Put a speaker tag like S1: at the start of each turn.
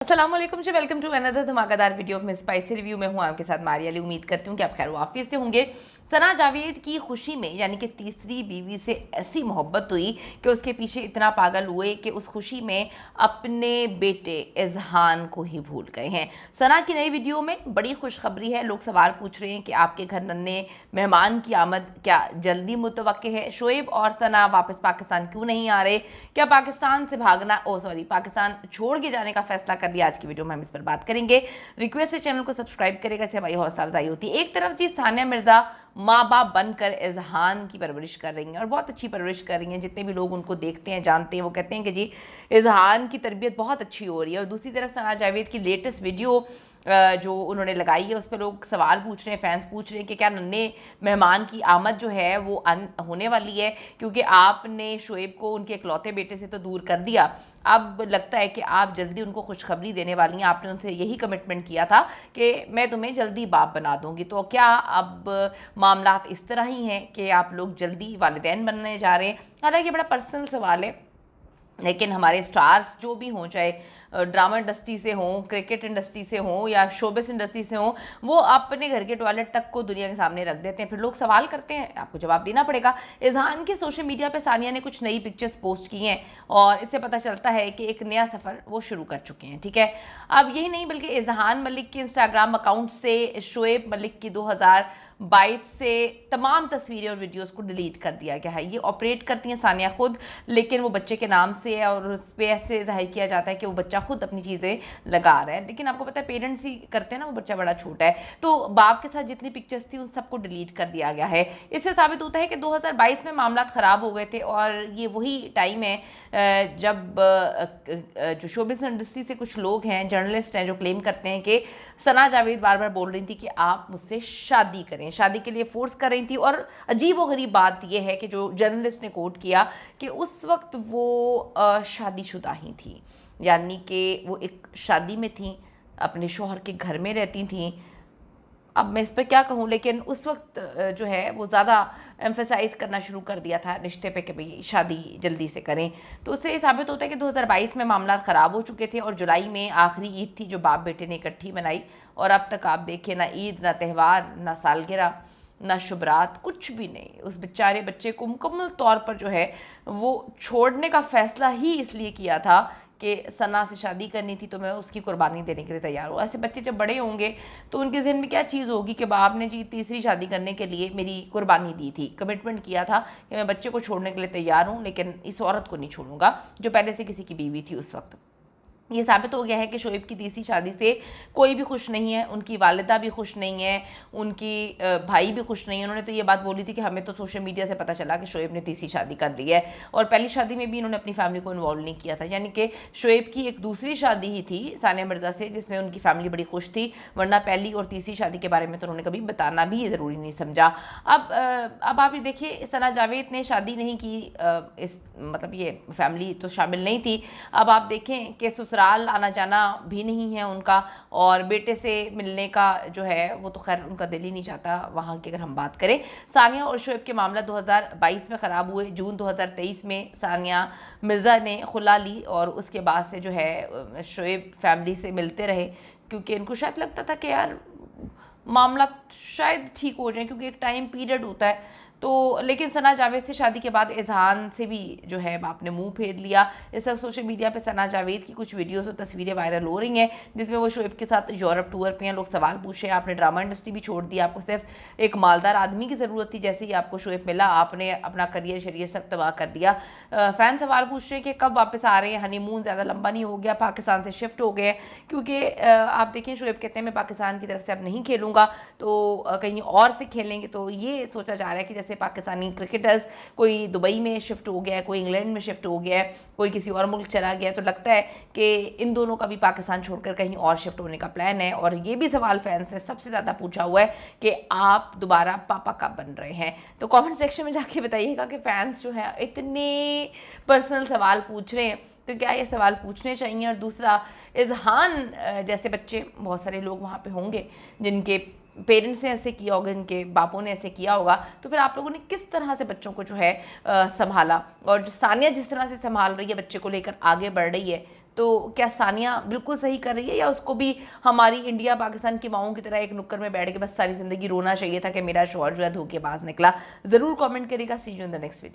S1: अस्सलाम वालेकुम जी, welcome to another धमाकेदार video of miss spicy review में हूँ आपके साथ मारिया अली। उम्मीद करती हूँ कि आप खैर वाफियत से होंगे। सना जावेद की खुशी में यानी कि तीसरी बीवी से ऐसी मोहब्बत हुई कि उसके पीछे इतना पागल हुए कि उस खुशी में अपने बेटे इजहान को ही भूल गए हैं। सना की नई वीडियो में बड़ी खुशखबरी है। लोग सवाल पूछ रहे हैं कि आपके घर नन्हे मेहमान की आमद क्या जल्दी मुतवक्के है? शोएब और सना वापस पाकिस्तान क्यों नहीं आ रहे? क्या पाकिस्तान से भागना पाकिस्तान छोड़ के जाने का फैसला कर लिया? आज की वीडियो में हम इस पर बात करेंगे। रिक्वेस्ट है चैनल को सब्सक्राइब करेगा, इससे हमारी हौसला अफजाई होती है। एक तरफ जी सानिया मिर्जा माँ बाप बनकर इजहान की परवरिश कर रही हैं और बहुत अच्छी परवरिश कर रही हैं। जितने भी लोग उनको देखते हैं जानते हैं वो कहते हैं कि जी इजहान की तरबियत बहुत अच्छी हो रही है। और दूसरी तरफ सना जावेद की लेटेस्ट वीडियो जो उन्होंने लगाई है उस पर लोग सवाल पूछ रहे हैं, फैंस पूछ रहे हैं कि क्या नन्हे मेहमान की आमद जो है वो होने वाली है, क्योंकि आपने शोएब को उनके इकलौते बेटे से तो दूर कर दिया। अब लगता है कि आप जल्दी उनको खुशखबरी देने वाली हैं। आपने उनसे यही कमिटमेंट किया था कि मैं तुम्हें जल्दी बाप बना दूंगी। तो क्या अब मामलात इस तरह ही हैं कि आप लोग जल्दी वालिदैन बनने जा रहे हैं? हालांकि बड़ा पर्सनल सवाल है, लेकिन हमारे स्टार्स जो भी हों, चाहे ड्रामा इंडस्ट्री से हों, क्रिकेट इंडस्ट्री से हों या शोबिस इंडस्ट्री से हों, वो अपने घर के टॉयलेट तक को दुनिया के सामने रख देते हैं। फिर लोग सवाल करते हैं, आपको जवाब देना पड़ेगा। इजहान के सोशल मीडिया पे सानिया ने कुछ नई पिक्चर्स पोस्ट की हैं और इससे पता चलता है कि एक नया सफ़र वो शुरू कर चुके हैं। ठीक है, अब यही नहीं बल्कि इजहान मलिक के इंस्टाग्राम अकाउंट से शोएब मलिक की 2022 से तमाम तस्वीरें और वीडियोस को डिलीट कर दिया गया है। ये ऑपरेट करती हैं सानिया खुद, लेकिन वो बच्चे के नाम से है और उस पर ऐसे जाहिर किया जाता है कि वो बच्चा खुद अपनी चीज़ें लगा रहा है। लेकिन आपको पता है पेरेंट्स ही करते हैं ना, वो बच्चा बड़ा छोटा है। तो बाप के साथ जितनी पिक्चर्स थी उन सबको डिलीट कर दिया गया है। इससे साबित होता है कि 2022 में मामला ख़राब हो गए थे और ये वही टाइम है जब जो शोबिस इंडस्ट्री से कुछ लोग हैं, जर्नलिस्ट हैं, जो क्लेम करते हैं कि सना जावेद बार बार बोल रही थी कि आप मुझसे शादी करें, शादी के लिए फोर्स कर रही थी। और अजीब व गरीब बात यह है कि जो जर्नलिस्ट ने कोट किया कि उस वक्त वो शादीशुदा ही थी, यानी कि वो एक शादी में थी, अपने शौहर के घर में रहती थी। अब मैं इस पर क्या कहूँ, लेकिन उस वक्त जो है वो ज़्यादा एम्फेसाइज करना शुरू कर दिया था रिश्ते पे कि भाई शादी जल्दी से करें। तो उससे ये साबित होता है कि 2022 में मामला ख़राब हो चुके थे और जुलाई में आखिरी ईद थी जो बाप बेटे ने इकट्ठी मनाई। और अब तक आप देखिए, ना ईद, ना त्यौहार, ना सालगिरह, ना शुभरात, कुछ भी नहीं। उस बेचारे बच्चे को मुकम्मल तौर पर जो है वो छोड़ने का फ़ैसला ही इसलिए किया था कि सना से शादी करनी थी तो मैं उसकी कुर्बानी देने के लिए तैयार हूँ। ऐसे बच्चे जब बड़े होंगे तो उनके जहन में क्या चीज़ होगी कि बाप ने जी तीसरी शादी करने के लिए मेरी कुर्बानी दी थी, कमिटमेंट किया था कि मैं बच्चे को छोड़ने के लिए तैयार हूँ, लेकिन इस औरत को नहीं छोड़ूंगा जो पहले से किसी की बीवी थी उस वक्त। ये साबित हो गया है कि शोएब की तीसरी शादी से कोई भी खुश नहीं है, उनकी वालिदा भी खुश नहीं है, उनकी भाई भी खुश नहीं है। उन्होंने तो ये बात बोली थी कि हमें तो सोशल मीडिया से पता चला कि शोएब ने तीसरी शादी कर ली है, और पहली शादी में भी इन्होंने अपनी फैमिली को इन्वॉल्व नहीं किया था। यानी कि शोएब की एक दूसरी शादी ही थी सानिया मिर्ज़ा से जिसमें उनकी फैमिली बड़ी खुश थी, वरना पहली और तीसरी शादी के बारे में तो उन्होंने कभी बताना भी ज़रूरी नहीं समझा। अब आप ये देखिए, सना जावेद ने शादी नहीं की, इस मतलब ये फैमिली तो शामिल नहीं थी। अब आप देखें कि ससुराल आना जाना भी नहीं है उनका, और बेटे से मिलने का जो है वो तो खैर उनका दिल ही नहीं चाहता वहाँ की। अगर हम बात करें सानिया और शोएब के मामला 2022 में ख़राब हुए। जून 2023 में सानिया मिर्ज़ा ने खुला ली और उसके बाद से जो है शोएब फैमिली से मिलते रहे, क्योंकि इनको शायद लगता था कि यार मामला शायद ठीक हो जाए, क्योंकि एक टाइम पीरियड होता है। तो लेकिन सना जावेद से शादी के बाद इजहान से भी जो है बाप ने मुंह फेर लिया। इस वक्त सोशल मीडिया पे सना जावेद की कुछ वीडियोस और तस्वीरें वायरल हो रही हैं जिसमें वो शोएब के साथ यूरोप टूर पे हैं। लोग सवाल पूछ रहे हैं, आपने ड्रामा इंडस्ट्री भी छोड़ दी, आपको सिर्फ एक मालदार आदमी की ज़रूरत थी, जैसे ही आपको शोएब मिला आपने अपना करियर शरियर सब तबाह कर दिया। फ़ैन सवाल पूछ रहे हैं कि कब वापस आ रहे हैं, हनीमून ज़्यादा लंबा नहीं हो गया, पाकिस्तान से शिफ्ट हो गए? क्योंकि आप देखें शोएब कहते हैं मैं पाकिस्तान की तरफ से अब नहीं खेलूँगा, तो कहीं और से खेलेंगे। तो ये सोचा जा रहा है कि जैसे पाकिस्तानी क्रिकेटर्स कोई दुबई में शिफ्ट हो गया है, कोई इंग्लैंड में शिफ्ट हो गया है, कोई किसी और मुल्क चला गया, तो लगता है कि इन दोनों का भी पाकिस्तान छोड़कर कहीं और शिफ्ट होने का प्लान है। और ये भी सवाल फैंस ने सबसे ज़्यादा पूछा हुआ है कि आप दोबारा पापा कब बन रहे हैं? तो कमेंट सेक्शन में जाके बताइएगा कि फैंस जो है इतने पर्सनल सवाल पूछ रहे हैं तो क्या ये सवाल पूछने चाहिए। और दूसरा, इजहान जैसे बच्चे बहुत सारे लोग वहाँ पे होंगे जिनके पेरेंट्स ने ऐसे किया होगा, इनके बापों ने ऐसे किया होगा, तो फिर आप लोगों ने किस तरह से बच्चों को जो है संभाला, और जो सानिया जिस तरह से संभाल रही है बच्चे को लेकर आगे बढ़ रही है, तो क्या सानिया बिल्कुल सही कर रही है, या उसको भी हमारी इंडिया पाकिस्तान की माओं की तरह एक नुक्कड़ में बैठ के बस सारी जिंदगी रोना चाहिए था कि मेरा शौहर जो है धोखेबाज निकला? जरूर कमेंट करेगा। See you in the next video.